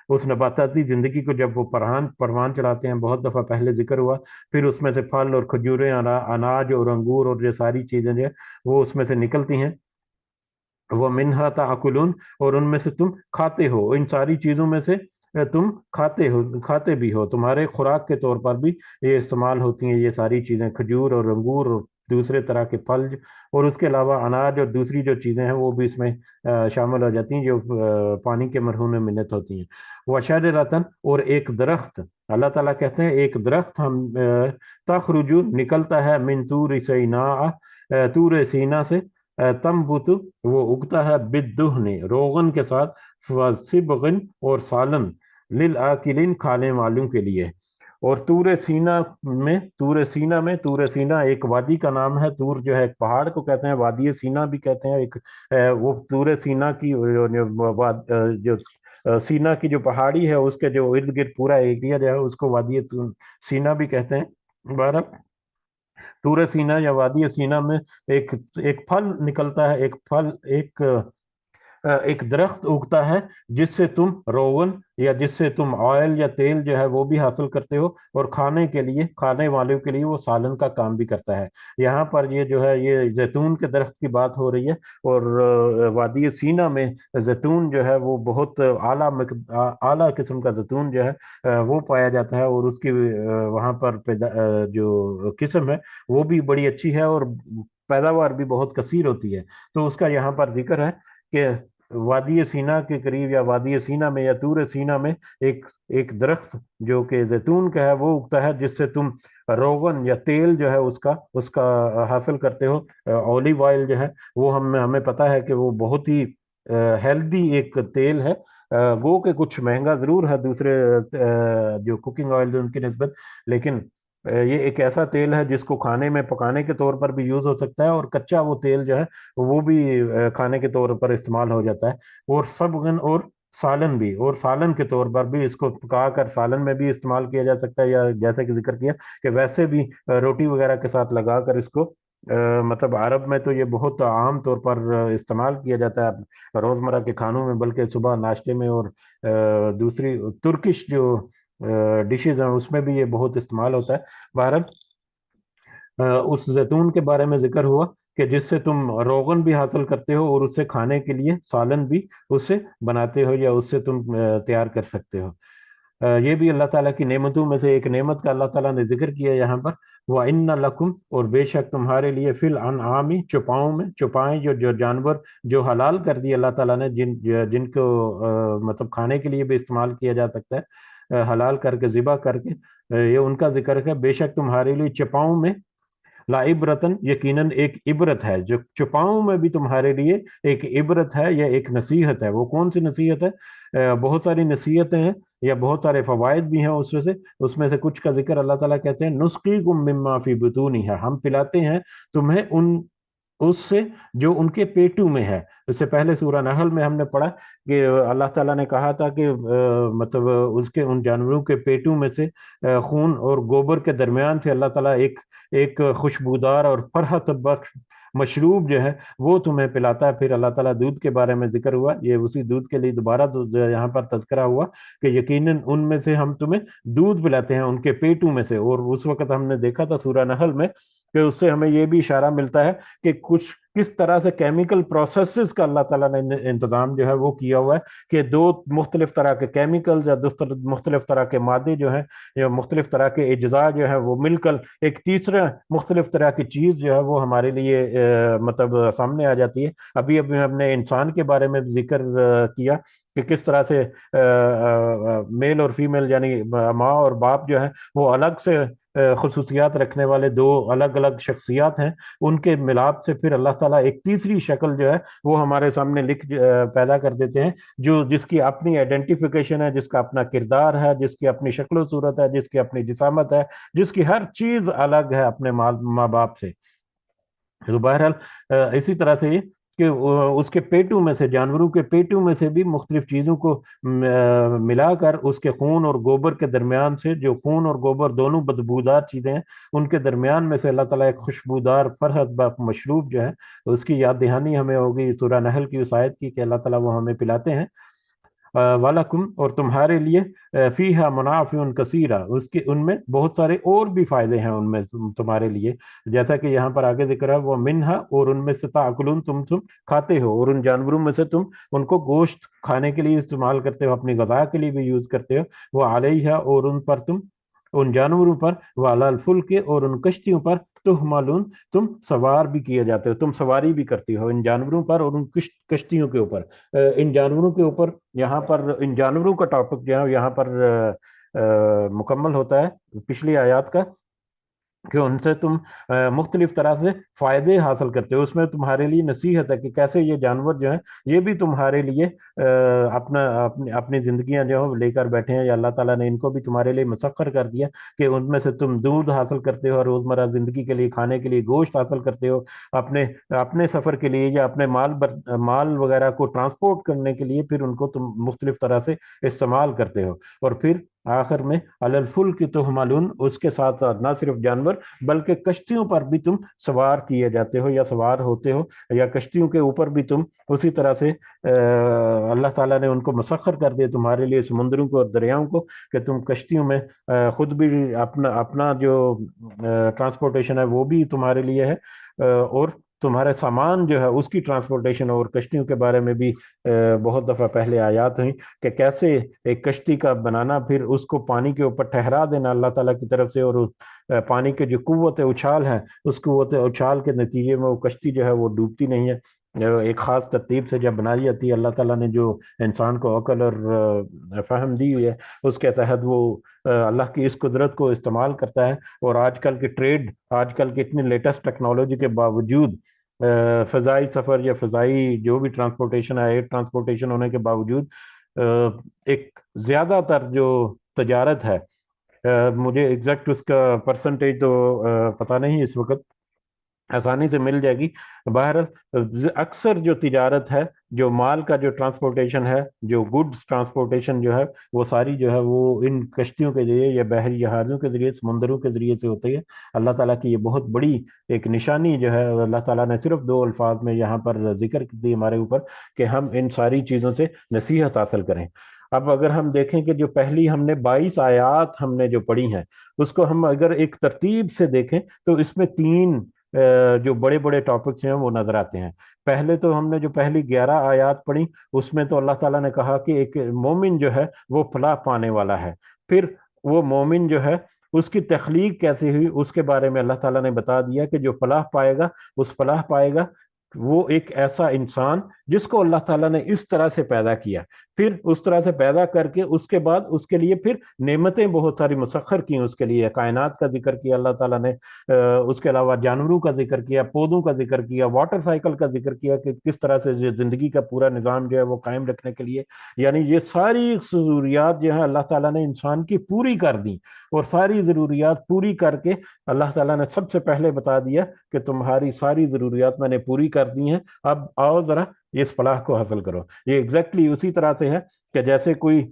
Speaker 1: اس نباتاتی زندگی کو جب وہ پروان چڑھاتے ہیں، بہت دفعہ پہلے ذکر ہوا، پھر اس میں سے پھل اور کھجوریں، اناج اور انگور اور یہ ساری چیزیں جو ہے وہ اس میں سے نکلتی ہیں۔ وہ منہا تاکلون، اور ان میں سے تم کھاتے ہو، ان ساری چیزوں میں سے تم کھاتے ہو، کھاتے بھی ہو، تمہارے خوراک کے طور پر بھی یہ استعمال ہوتی ہیں یہ ساری چیزیں، کھجور اور انگور اور دوسرے طرح کے پھل، اور اس کے علاوہ اناج اور دوسری جو چیزیں ہیں وہ بھی اس میں شامل ہو جاتی ہیں جو پانی کے مرہون منت ہوتی ہیں۔ وشجرۃ، اور ایک درخت، اللہ تعالیٰ کہتے ہیں ایک درخت ہم تخرج نکلتا ہے، من طور سینا، طور سینا سے، تنبت وہ اگتا ہے، بالدہن روغن کے ساتھ، فصبغن اور سالن، للآکلین کھانے والوں کے لیے۔ اور طور سینا ایک وادی کا نام ہے، طور جو ہے ایک پہاڑ کو کہتے ہیں، وادی سینا بھی کہتے ہیں، ایک وہ طور سینا کی جو سینا کی جو پہاڑی ہے اس کے جو ارد گرد پورا ایریا جو ہے اس کو وادی سینا بھی کہتے ہیں۔ بہرحال طور سینا یا وادی سینا میں ایک ایک پھل نکلتا ہے، ایک درخت اگتا ہے جس سے تم روغن یا جس سے تم آئل یا تیل جو ہے وہ بھی حاصل کرتے ہو، اور کھانے کے لیے، کھانے والوں کے لیے وہ سالن کا کام بھی کرتا ہے۔ یہاں پر یہ جو ہے یہ زیتون کے درخت کی بات ہو رہی ہے، اور وادی سینا میں زیتون جو ہے وہ بہت اعلیٰ قسم کا زیتون جو ہے وہ پایا جاتا ہے، اور اس کی وہاں پر جو قسم ہے وہ بھی بڑی اچھی ہے، اور پیداوار بھی بہت کثیر ہوتی ہے۔ تو اس کا یہاں پر ذکر ہے کہ وادی سینا کے قریب یا وادی سینا میں یا طور سینا میں ایک درخت جو کہ زیتون کا ہے وہ اگتا ہے، جس سے تم روغن یا تیل جو ہے اس کا حاصل کرتے ہو۔ اولیو آئل جو ہے وہ ہمیں پتا ہے کہ وہ بہت ہی ہیلدی ایک تیل ہے، گو کہ کچھ مہنگا ضرور ہے دوسرے جو کوکنگ آئل ان کی نسبت، لیکن یہ ایک ایسا تیل ہے جس کو کھانے میں پکانے کے طور پر بھی یوز ہو سکتا ہے، اور کچا وہ تیل جو ہے وہ بھی کھانے کے طور پر استعمال ہو جاتا ہے، اور سبغن اور سالن بھی، اور سالن کے طور پر بھی اس کو پکا کر سالن میں بھی استعمال کیا جا سکتا ہے، یا جیسے کہ ذکر کیا کہ ویسے بھی روٹی وغیرہ کے ساتھ لگا کر اس کو مطلب عرب میں تو یہ بہت عام طور پر استعمال کیا جاتا ہے روزمرہ کے کھانوں میں، بلکہ صبح ناشتے میں، اور دوسری ترکش جو ڈشز ہیں اس میں بھی یہ بہت استعمال ہوتا ہے۔ بہرحال اس زیتون کے بارے میں ذکر ہوا کہ جس سے تم روغن بھی حاصل کرتے ہو، اور اس سے کھانے کے لیے سالن بھی اس سے بناتے ہو، یا اس سے تم تیار کر سکتے ہو۔ یہ بھی اللہ تعالیٰ کی نعمتوں میں سے ایک نعمت کا اللہ تعالیٰ نے ذکر کیا یہاں پر۔ وَإِنَّ لَكُمْ، اور بے شک تمہارے لیے، فی الانعام، چوپاؤں میں، چوپائیں جو جانور جو حلال کر دی اللہ تعالیٰ نے، جن کو مطلب کھانے کے لیے بھی استعمال کیا جا سکتا ہے، حلال کر کے ذبح کر کے یہ ان کا ذکر ہے، بے شک تمہارے لیے چپاؤں میں لعبرتن یقیناً ایک عبرت ہے، جو چھپاؤں میں بھی تمہارے لیے ایک عبرت ہے یا ایک نصیحت ہے۔ وہ کون سی نصیحت ہے؟ بہت ساری نصیحتیں ہیں یا بہت سارے فوائد بھی ہیں اس میں سے کچھ کا ذکر اللہ تعالیٰ کہتے ہیں نسقیکم مما فی بطونہا، ہم پلاتے ہیں تمہیں اس سے جو ان کے پیٹوں میں ہے۔ اس سے پہلے سورہ نحل میں ہم نے پڑھا کہ اللہ تعالیٰ نے کہا تھا کہ مطلب اس کے ان جانوروں کے پیٹوں میں سے خون اور گوبر کے درمیان سے اللہ تعالیٰ ایک خوشبودار اور فرحت بخش مشروب جو ہے وہ تمہیں پلاتا ہے۔ پھر اللہ تعالیٰ دودھ کے بارے میں ذکر ہوا، یہ اسی دودھ کے لیے دوبارہ یہاں پر تذکرہ ہوا کہ یقیناً ان میں سے ہم تمہیں دودھ پلاتے ہیں ان کے پیٹوں میں سے۔ اور اس وقت ہم نے دیکھا تھا سورہ نحل میں کہ اس سے ہمیں یہ بھی اشارہ ملتا ہے کہ کس طرح سے کیمیکل پروسیسز کا اللہ تعالیٰ نے انتظام جو ہے وہ کیا ہوا ہے کہ دو مختلف طرح کے کیمیکل یا مختلف طرح کے مادے جو ہیں یا مختلف طرح کے اجزاء جو ہے وہ مل کر ایک تیسرا مختلف طرح کی چیز جو ہے وہ ہمارے لیے مطلب سامنے آ جاتی ہے۔ ابھی ہم نے انسان کے بارے میں ذکر کیا کہ کس طرح سے میل اور فیمیل یعنی ماں اور باپ جو ہے وہ الگ سے خصوصیات رکھنے والے دو الگ الگ شخصیات ہیں، ان کے ملاپ سے پھر اللہ تعالیٰ ایک تیسری شکل جو ہے وہ ہمارے سامنے پیدا کر دیتے ہیں، جس کی اپنی آئیڈینٹیفیکیشن ہے، جس کا اپنا کردار ہے، جس کی اپنی شکل و صورت ہے، جس کی اپنی جسامت ہے، جس کی ہر چیز الگ ہے اپنے ماں باپ سے۔ تو بہرحال اسی طرح سے یہ کہ اس کے پیٹوں میں سے، جانوروں کے پیٹوں میں سے بھی مختلف چیزوں کو ملا کر اس کے خون اور گوبر کے درمیان سے، جو خون اور گوبر دونوں بدبودار چیزیں ہیں، ان کے درمیان میں سے اللہ تعالیٰ ایک خوشبودار فرحت مشروب جو ہے اس کی یاد دہانی ہمیں ہوگی سورہ نحل کی اس آیت کی کہ اللہ تعالیٰ وہ ہمیں پلاتے ہیں۔ وَلَكُمْ اور تمہارے لیے فِيهَا مَنَافِعٌ كَثِيرَةٌ ان میں بہت سارے اور بھی فائدے ہیں ان میں تمہارے لیے، جیسا کہ یہاں پر آگے ذکر ہے وہ مِنْهَا اور ان میں سے تَأْكُلُونَ تم کھاتے ہو، اور ان جانوروں میں سے تم ان کو گوشت کھانے کے لیے استعمال کرتے ہو، اپنی غذا کے لیے بھی یوز کرتے ہو۔ وَعَلَيْهَا اور ان پر ان جانوروں پر، وَعَلَى الْفُلْكِ اور ان کشتیوں پر، تحملون تم سوار بھی کیے جاتے ہو، تم سواری بھی کرتی ہو ان جانوروں پر اور ان کشتیوں کے اوپر۔ ان جانوروں کے اوپر یہاں پر ان جانوروں کا ٹاپک جو ہے یہاں پر مکمل ہوتا ہے پچھلی آیات کا کہ ان سے تم مختلف طرح سے فائدے حاصل کرتے ہو۔ اس میں تمہارے لیے نصیحت ہے کہ کیسے یہ جانور جو ہیں یہ بھی تمہارے لیے اپنی زندگیاں جو لے کر بیٹھے ہیں، یا اللہ تعالیٰ نے ان کو بھی تمہارے لیے مسخر کر دیا کہ ان میں سے تم دودھ حاصل کرتے ہو، روزمرہ زندگی کے لیے کھانے کے لیے گوشت حاصل کرتے ہو، اپنے سفر کے لیے یا اپنے مال وغیرہ کو ٹرانسپورٹ کرنے کے لیے پھر ان کو تم مختلف طرح سے استعمال کرتے ہو۔ اور پھر آخر میں علی الفلک تحملون، اس کے ساتھ ساتھ نہ صرف جانور بلکہ کشتیوں پر بھی تم سوار کیے جاتے ہو یا سوار ہوتے ہو، یا کشتیوں کے اوپر بھی تم اسی طرح سے اللہ تعالیٰ نے ان کو مسخر کر دیا تمہارے لیے، سمندروں کو اور دریاؤں کو، کہ تم کشتیوں میں خود بھی اپنا جو ٹرانسپورٹیشن ہے وہ بھی تمہارے لیے ہے، اور تمہارے سامان جو ہے اس کی ٹرانسپورٹیشن۔ اور کشتیوں کے بارے میں بھی بہت دفعہ پہلے آیات ہوئیں کہ کیسے ایک کشتی کا بنانا، پھر اس کو پانی کے اوپر ٹھہرا دینا اللہ تعالیٰ کی طرف سے، اور پانی کے جو قوت اچھال ہے اس قوت اچھال کے نتیجے میں وہ کشتی جو ہے وہ ڈوبتی نہیں ہے۔ ایک خاص ترتیب سے جب بنائی جاتی ہے، اللہ تعالیٰ نے جو انسان کو عقل اور فہم دی ہوئی ہے اس کے تحت وہ اللہ کی اس قدرت کو استعمال کرتا ہے۔ اور آج کل کی ٹریڈ، آج کل کی اتنی لیٹسٹ ٹیکنالوجی کے باوجود، فضائی سفر یا فضائی جو بھی ٹرانسپورٹیشن ہے، ایئر ٹرانسپورٹیشن ہونے کے باوجود ایک زیادہ تر جو تجارت ہے، مجھے ایگزیکٹ اس کا پرسنٹیج تو پتہ نہیں اس وقت، آسانی سے مل جائے گی۔ بہرحال اکثر جو تجارت ہے، جو مال کا جو ٹرانسپورٹیشن ہے، جو گڈز ٹرانسپورٹیشن جو ہے وہ ساری جو ہے وہ ان کشتیوں کے ذریعے یا بحری جہازوں کے ذریعے، سمندروں کے ذریعے سے ہوتی ہے۔ اللہ تعالیٰ کی یہ بہت بڑی ایک نشانی جو ہے اللہ تعالیٰ نے صرف 2 الفاظ میں یہاں پر ذکر دی ہمارے اوپر کہ ہم ان ساری چیزوں سے نصیحت حاصل کریں۔ اب اگر ہم دیکھیں کہ جو پہلی ہم نے 22 آیات ہم نے جو پڑھی ہیں اس کو ہم اگر ایک ترتیب سے دیکھیں تو اس میں 3 جو بڑے بڑے ٹاپکس ہیں وہ نظر آتے ہیں۔ پہلے تو ہم نے جو پہلی 11 آیات پڑھی اس میں تو اللہ تعالیٰ نے کہا کہ ایک مومن جو ہے وہ فلاح پانے والا ہے۔ پھر وہ مومن جو ہے اس کی تخلیق کیسے ہوئی اس کے بارے میں اللہ تعالیٰ نے بتا دیا کہ جو فلاح پائے گا اس فلاح پائے گا وہ ایک ایسا انسان جس کو اللہ تعالیٰ نے اس طرح سے پیدا کیا پھر اس طرح سے پیدا کر کے اس کے بعد اس کے لیے پھر نعمتیں بہت ساری مسخر کی اس کے لیے، کائنات کا ذکر کیا اللہ تعالیٰ نے، اس کے علاوہ جانوروں کا ذکر کیا، پودوں کا ذکر کیا، واٹر سائیکل کا ذکر کیا کہ کس طرح سے زندگی کا پورا نظام جو ہے وہ قائم رکھنے کے لیے، یعنی یہ ساری ضروریات جو ہے اللہ تعالیٰ نے انسان کی پوری کر دی، اور ساری ضروریات پوری کر کے اللہ تعالیٰ نے سب سے پہلے بتا دیا کہ تمہاری ساری ضروریات میں نے پوری کر دی ہیں، اب آؤ ذرا اس فلاح کو حاصل کرو۔ یہ ایگزیکٹلی اسی طرح سے ہے کہ جیسے کوئی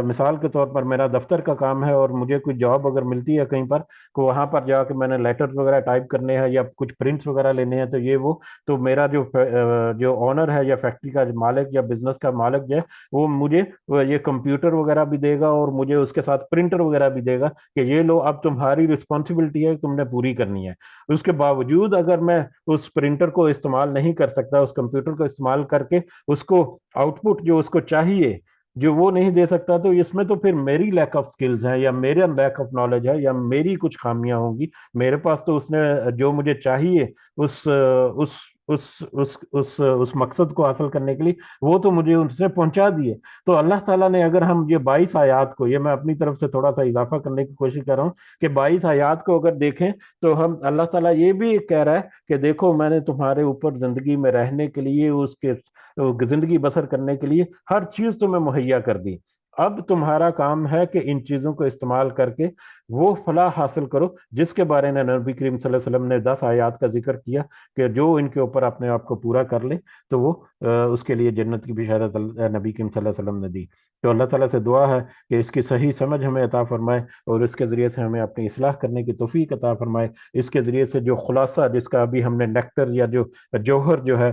Speaker 1: مثال کے طور پر میرا دفتر کا کام ہے اور مجھے کوئی جاب اگر ملتی ہے کہیں پر، تو وہاں پر جا کے میں نے لیٹرز وغیرہ ٹائپ کرنے ہیں یا کچھ پرنٹس وغیرہ لینے ہیں، تو یہ وہ تو میرا جو آنر ہے یا فیکٹری کا مالک یا بزنس کا مالک جو ہے وہ مجھے یہ کمپیوٹر وغیرہ بھی دے گا اور مجھے اس کے ساتھ پرنٹر وغیرہ بھی دے گا کہ یہ لو اب تمہاری رسپانسبلٹی ہے، تم نے پوری کرنی ہے۔ اس کے باوجود اگر میں اس پرنٹر کو استعمال نہیں کر سکتا، اس کمپیوٹر کو استعمال کر کے اس کو آؤٹ پٹ جو اس کو چاہیے جو وہ نہیں دے سکتا، تو اس میں تو پھر میری لیک آف سکلز ہیں یا میرا لیک آف نالج ہے یا میری کچھ خامیاں ہوں گی۔ میرے پاس تو اس نے جو مجھے چاہیے اس اس اس مقصد کو حاصل کرنے کے لیے وہ تو مجھے ان سے پہنچا دیے۔ تو اللہ تعالیٰ نے اگر ہم یہ 22 آیات کو، یہ میں اپنی طرف سے تھوڑا سا اضافہ کرنے کی کوشش کر رہا ہوں کہ 22 آیات کو اگر دیکھیں تو ہم اللہ تعالیٰ یہ بھی کہہ رہا ہے کہ دیکھو میں نے تمہارے اوپر زندگی میں رہنے کے لیے، اس کے زندگی بسر کرنے کے لیے ہر چیز تمہیں مہیا کر دی، اب تمہارا کام ہے کہ ان چیزوں کو استعمال کر کے وہ فلاح حاصل کرو جس کے بارے میں نبی کریم صلی اللہ علیہ وسلم نے 10 آیات کا ذکر کیا کہ جو ان کے اوپر اپنے آپ کو پورا کر لے تو وہ اس کے لیے جنت کی بشارت نبی کریم صلی اللہ علیہ وسلم نے دی۔ تو اللہ تعالیٰ سے دعا ہے کہ اس کی صحیح سمجھ ہمیں عطا فرمائے اور اس کے ذریعے سے ہمیں اپنی اصلاح کرنے کی توفیق عطا فرمائے، اس کے ذریعے سے جو خلاصہ جس کا ابھی ہم نے نیکٹر یا جو جوہر جو ہے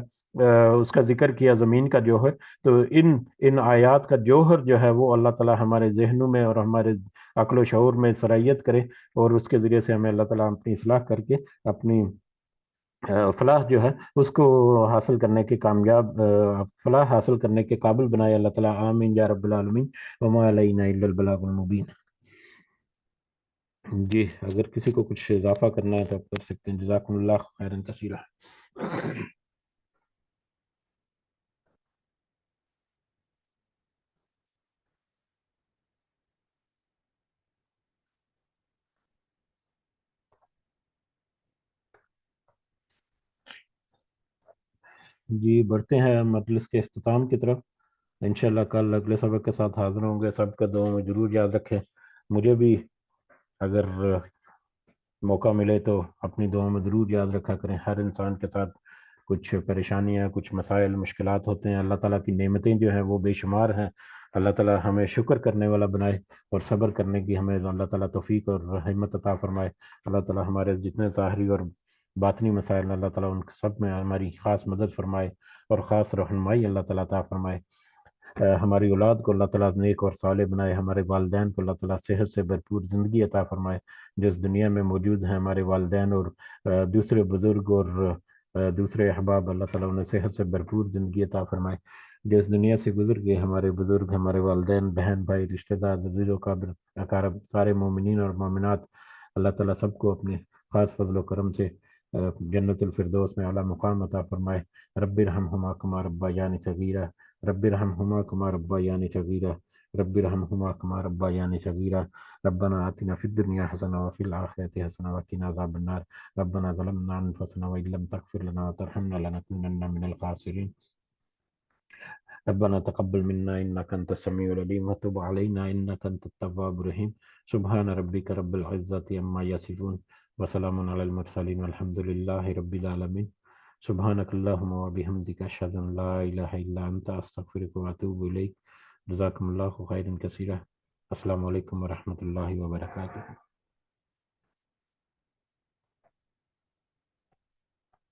Speaker 1: اس کا ذکر کیا، زمین کا جوہر، تو ان آیات کا جوہر جو ہے وہ اللہ تعالیٰ ہمارے ذہنوں میں اور ہمارے عقل و شعور میں صلاحیت کرے، اور اس کے ذریعے سے ہمیں اللہ تعالیٰ اپنی اصلاح کر کے اپنی فلاح جو ہے اس کو حاصل کرنے کے کامیاب فلاح حاصل کرنے کے قابل بنائے اللہ تعالیٰ، آمین یا رب العالمین، وما علینا الا البلاغ المبین۔ جی اگر کسی کو کچھ اضافہ کرنا ہے تو آپ کر سکتے ہیں، جزاکم اللہ خیرا کثیرا۔ جی بڑھتے ہیں مجلس کے اختتام کی طرف، انشاءاللہ کل اگلے سبق کے ساتھ حاضر ہوں گے، سب کا دعا میں ضرور یاد رکھیں، مجھے بھی اگر موقع ملے تو اپنی دعاؤں میں ضرور یاد رکھا کریں۔ ہر انسان کے ساتھ کچھ پریشانیاں، کچھ مسائل، مشکلات ہوتے ہیں، اللہ تعالیٰ کی نعمتیں جو ہیں وہ بے شمار ہیں، اللہ تعالیٰ ہمیں شکر کرنے والا بنائے اور صبر کرنے کی ہمیں اللہ تعالیٰ توفیق اور ہمت عطا فرمائے۔ اللہ تعالیٰ ہمارے جتنے ظاہری اور باطنی مسائل، اللہ تعالیٰ ان سب میں ہماری خاص مدد فرمائے اور خاص رہنمائی اللہ تعالیٰ عطا فرمائے۔ ہماری اولاد کو اللہ تعالیٰ نیک اور صالح بنائے، ہمارے والدین کو اللہ تعالیٰ صحت سے بھرپور زندگی عطا فرمائے، جو اس دنیا میں موجود ہیں ہمارے والدین اور دوسرے بزرگ اور دوسرے احباب، اللہ تعالیٰ انہیں صحت سے بھرپور زندگی عطا فرمائے۔ جو اس دنیا سے گزر گئے ہمارے بزرگ، ہمارے والدین، بہن بھائی، رشتہ دار، عزیز و اقارب، سارے مومنین اور مومنات، اللہ تعالیٰ سب کو اپنے خاص فضل و کرم سے جنت الفردوس میں اعلیٰ مقام عطا فرمائے۔ رب ارحمہما کما ربیانی صغیرا، رب ارحمہما کما ربیانی صغیرا، رب ارحمہما کما ربیانی صغیرا، ربنا آتنا فی الدنیا حسنہ وفی الآخرۃ حسنہ وقنا عذاب النار، ربنا ظلمنا انفسنا وإن لم تغفر لنا وترحمنا لنكونن من الخاسرین، ربنا تقبل منا إنك أنت السميع العليم وتب علينا إنك أنت التواب الرحيم، سبحان ربك رب العزة عما يصفون وسلام على المرسلين والحمد لله رب العالمين، سبحانك اللهم وبحمدك أشهد أن لا إله إلا أنت أستغفرك وأتوب إليك، جزاكم الله خيرا كثيرا، السلام علیکم ورحمۃ اللہ وبرکاتہ۔